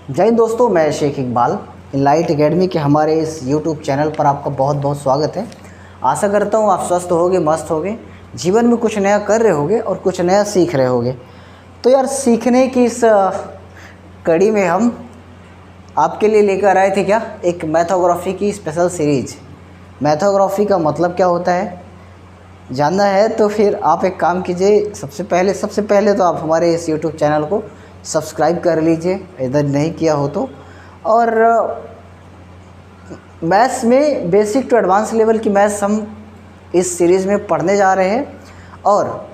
जय हिंद दोस्तों, मैं शेख इकबाल इनलाइट एकेडमी के हमारे इस यूट्यूब चैनल पर आपका बहुत बहुत स्वागत है। आशा करता हूँ आप स्वस्थ होगे, मस्त होगे, जीवन में कुछ नया कर रहे होगे और कुछ नया सीख रहे होगे। तो यार, सीखने की इस कड़ी में हम आपके लिए लेकर आए थे क्या, एक मैथोग्राफी की स्पेशल सीरीज। मैथोग्राफी का मतलब क्या होता है जानना है तो फिर आप एक काम कीजिए, सबसे पहले तो आप हमारे इस यूट्यूब चैनल को सब्सक्राइब कर लीजिए इधर नहीं किया हो तो। और मैथ्स में बेसिक टू एडवांस लेवल की मैथ्स हम इस सीरीज़ में पढ़ने जा रहे हैं और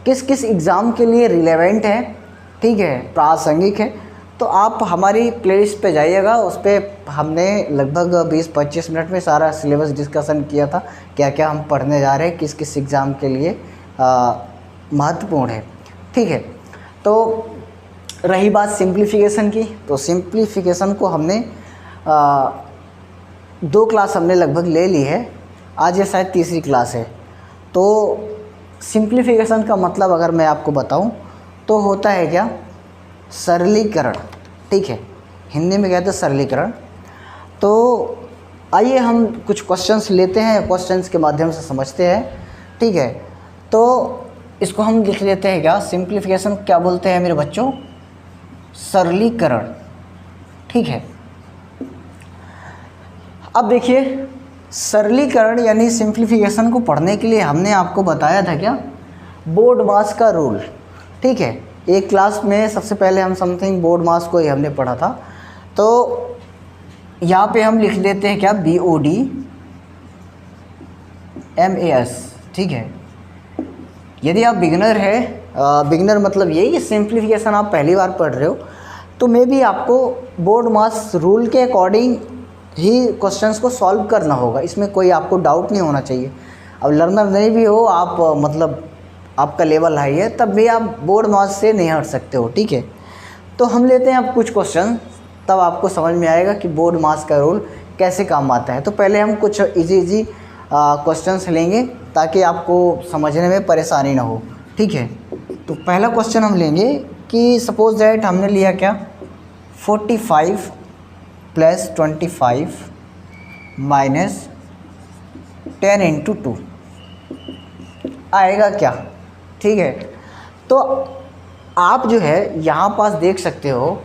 किस किस एग्ज़ाम के लिए रिलेवेंट है, ठीक है, प्रासंगिक है। तो आप हमारी प्लेलिस्ट पे जाइएगा, उस पर हमने लगभग 20-25 मिनट में सारा सिलेबस डिस्कशन किया था, क्या क्या हम पढ़ने जा रहे हैं, किस किस एग्ज़ाम के लिए महत्वपूर्ण है, ठीक है। तो रही बात सिंप्लीफिकेशन की, तो सिंप्लीफिकेशन को हमने 2 क्लास हमने लगभग ले ली है, आज ये शायद तीसरी क्लास है। तो सिंप्लीफिकेशन का मतलब अगर मैं आपको बताऊं तो होता है क्या, सरलीकरण, ठीक है, हिंदी में कहते हैं सरलीकरण। तो आइए हम कुछ क्वेश्चंस लेते हैं, क्वेश्चंस के माध्यम से समझते हैं, ठीक है। तो इसको हम लिख लेते हैं क्या, सिंप्लीफिकेशन क्या बोलते हैं मेरे बच्चों, सरलीकरण, ठीक है। अब देखिए, सरलीकरण यानी सिंप्लीफिकेशन को पढ़ने के लिए हमने आपको बताया था क्या, बोर्ड मास का रूल, ठीक है। एक क्लास में सबसे पहले हम समथिंग बोर्ड मास को ही हमने पढ़ा था। तो यहाँ पे हम लिख लेते हैं क्या, BODMAS, ठीक है। यदि आप बिगिनर है, बिगिनर मतलब यही कि सिंप्लीफिकेशन आप पहली बार पढ़ रहे हो, तो मे भी आपको बोर्ड मास रूल के अकॉर्डिंग ही क्वेश्चंस को सॉल्व करना होगा, इसमें कोई आपको डाउट नहीं होना चाहिए। अब लर्नर नहीं भी हो आप, मतलब आपका लेवल हाई है, तब भी आप बोर्ड मास से नहीं हट सकते हो, ठीक है। तो हम लेते हैं अब कुछ क्वेश्चन, तब आपको समझ में आएगा कि बोर्ड मास का रूल कैसे काम आता है। तो पहले हम कुछ इजी क्वेश्चंस लेंगे ताकि आपको समझने में परेशानी ना हो, ठीक है। तो पहला क्वेश्चन हम लेंगे कि सपोज दैट हमने लिया क्या, 45 + 25 - 10 × 2 आएगा क्या, ठीक है। तो आप जो है यहाँ पास देख सकते हो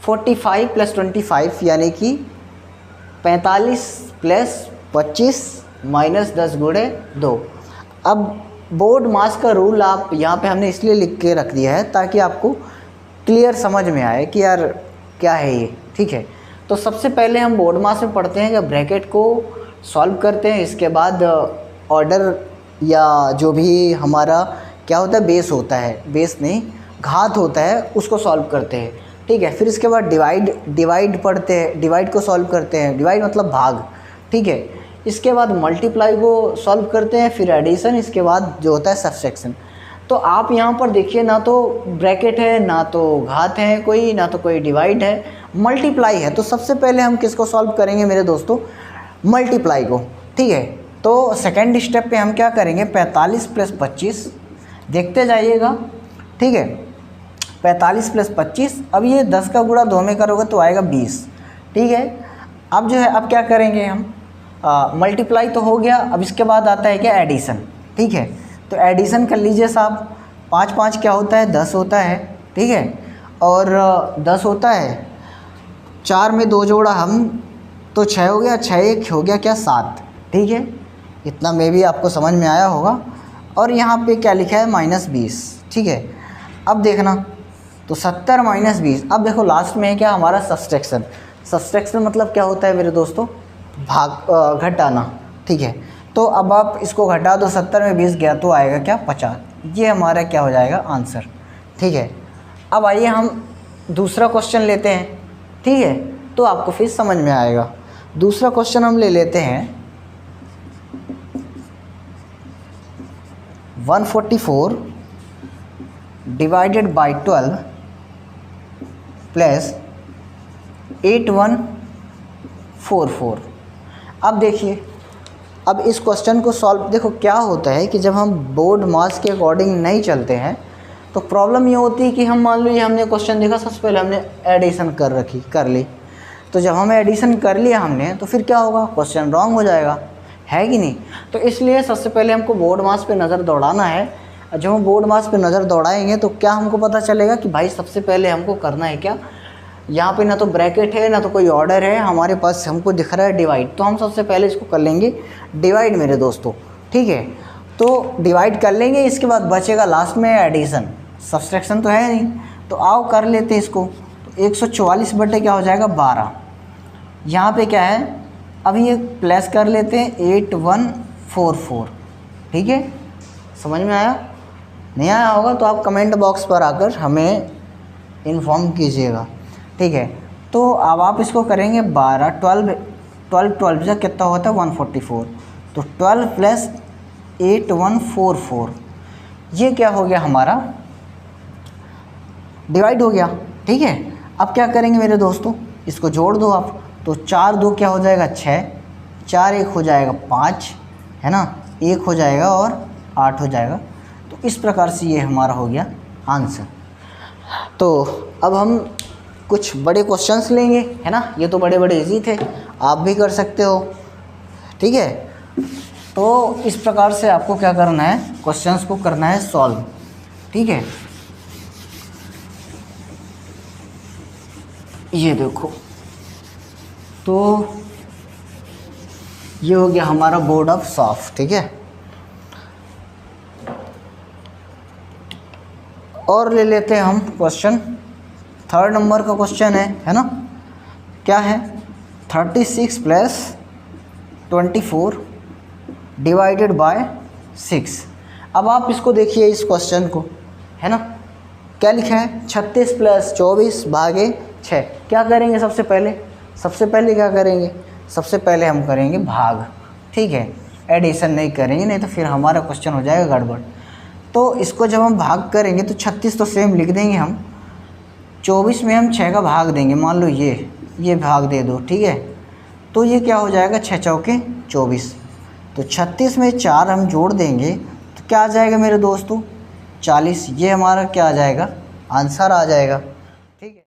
45 + 25 यानी कि 45 + 25 - 10 × 2। अब बोर्ड मास का रूल आप यहाँ पे हमने इसलिए लिख के रख दिया है ताकि आपको क्लियर समझ में आए कि यार क्या है ये, ठीक है। तो सबसे पहले हम बोर्ड मास में पढ़ते हैं कि ब्रैकेट को सॉल्व करते हैं, इसके बाद ऑर्डर या जो भी हमारा क्या होता है, बेस होता है, बेस नहीं घात होता है, उसको सॉल्व करते हैं, ठीक है। फिर इसके बाद डिवाइड पढ़ते हैं, डिवाइड को सॉल्व करते हैं, डिवाइड मतलब भाग, ठीक है। इसके बाद मल्टीप्लाई को सॉल्व करते हैं, फिर एडिशन, इसके बाद जो होता है सब्सट्रैक्शन। तो आप यहाँ पर देखिए, ना तो ब्रैकेट है, ना तो घात है कोई, ना तो कोई डिवाइड है, मल्टीप्लाई है। तो सबसे पहले हम किसको सॉल्व करेंगे मेरे दोस्तों, मल्टीप्लाई को, ठीक है। तो सेकेंड स्टेप पे हम क्या करेंगे, 45 + 25, देखते जाइएगा, ठीक है। 45 + 25, अब ये 10 का गुणा 2 में करोगे तो आएगा 20, ठीक है। अब जो है, अब क्या करेंगे हम, मल्टीप्लाई तो हो गया, अब इसके बाद आता है क्या, एडिशन, ठीक है। तो एडिशन कर लीजिए साहब, 5 × 5 क्या होता है, 10 होता है, ठीक है। और 10 होता है, 4 में 2 जोड़ा हम तो 6 हो गया, 6 1 हो गया क्या, 7, ठीक है। इतना में भी आपको समझ में आया होगा। और यहाँ पे क्या लिखा है, -20, ठीक है। अब देखना, तो 70 - 20, अब देखो लास्ट में है क्या, हमारा सब्सट्रैक्शन। सब्सट्रैक्शन मतलब क्या होता है मेरे दोस्तों, भाग, घटाना, ठीक है। तो अब आप इसको घटा दो, 70 में 20 गया तो आएगा क्या, 50। ये हमारा क्या हो जाएगा, आंसर, ठीक है। अब आइए हम दूसरा क्वेश्चन लेते हैं, ठीक है, तो आपको फिर समझ में आएगा। दूसरा क्वेश्चन हम ले लेते हैं 144 / 12 + 8144। अब देखिए, अब इस क्वेश्चन को सॉल्व, देखो क्या होता है कि जब हम बोर्ड मास के अकॉर्डिंग नहीं चलते हैं तो प्रॉब्लम ये होती है कि हम मान लो ये हमने क्वेश्चन देखा, सबसे पहले हमने एडिशन कर ली, तो जब हमें एडिशन कर लिया हमने तो फिर क्या होगा, क्वेश्चन रॉन्ग हो जाएगा, है कि नहीं। तो इसलिए सबसे पहले हमको बोर्ड मास पे नज़र दौड़ाना है। जब हम बोर्ड मास पे नज़र दौड़ाएंगे तो क्या हमको पता चलेगा कि भाई सबसे पहले हमको करना है क्या, यहाँ पे ना तो ब्रैकेट है ना तो कोई ऑर्डर है, हमारे पास हमको दिख रहा है डिवाइड, तो हम सबसे पहले इसको कर लेंगे डिवाइड मेरे दोस्तों, ठीक है। तो डिवाइड कर लेंगे, इसके बाद बचेगा लास्ट में एडिशन, सब्सट्रैक्शन तो है नहीं, तो आओ कर लेते हैं इसको। तो 144 बटे क्या हो जाएगा 12, यहाँ पे क्या है अभी ये प्लस कर लेते हैं 8144, ठीक है। समझ में आया, नहीं आया होगा तो आप कमेंट बॉक्स पर आकर हमें इन्फॉर्म कीजिएगा, ठीक है। तो अब आप इसको करेंगे 12 12 से कितना होता है 144, तो 12 प्लस 8144, ये क्या हो गया हमारा डिवाइड हो गया, ठीक है। अब क्या करेंगे मेरे दोस्तों, इसको जोड़ दो आप, तो 4 2 क्या हो जाएगा 6, 4 1 हो जाएगा 5, है ना, 1 हो जाएगा और 8 हो जाएगा। तो इस प्रकार से ये हमारा हो गया आंसर। तो अब हम कुछ बड़े क्वेश्चंस लेंगे, है ना, ये तो बड़े बड़े इजी थे, आप भी कर सकते हो, ठीक है। तो इस प्रकार से आपको क्या करना है, क्वेश्चंस को करना है सॉल्व, ठीक है। ये देखो, तो ये हो गया हमारा बोर्ड ऑफ सॉफ्ट, ठीक है। और ले लेते हैं हम क्वेश्चन, 3rd नंबर का क्वेश्चन है ना, क्या है 36 प्लस 24 डिवाइडेड बाय 6। अब आप इसको देखिए इस क्वेश्चन को, है ना, क्या लिखा है 36 प्लस 24 भागे 6। क्या करेंगे सबसे पहले क्या करेंगे, सबसे पहले हम करेंगे भाग, ठीक है, एडिशन नहीं करेंगे, नहीं तो फिर हमारा क्वेश्चन हो जाएगा गड़बड़। तो इसको जब हम भाग करेंगे तो 36 तो सेम लिख देंगे हम, 24 में हम 6 का भाग देंगे, मान लो ये भाग दे दो, ठीक है। तो ये क्या हो जाएगा 6 चौके 24, तो 36 में 4 हम जोड़ देंगे तो क्या आ जाएगा मेरे दोस्तों 40, ये हमारा क्या आ जाएगा आंसर आ जाएगा।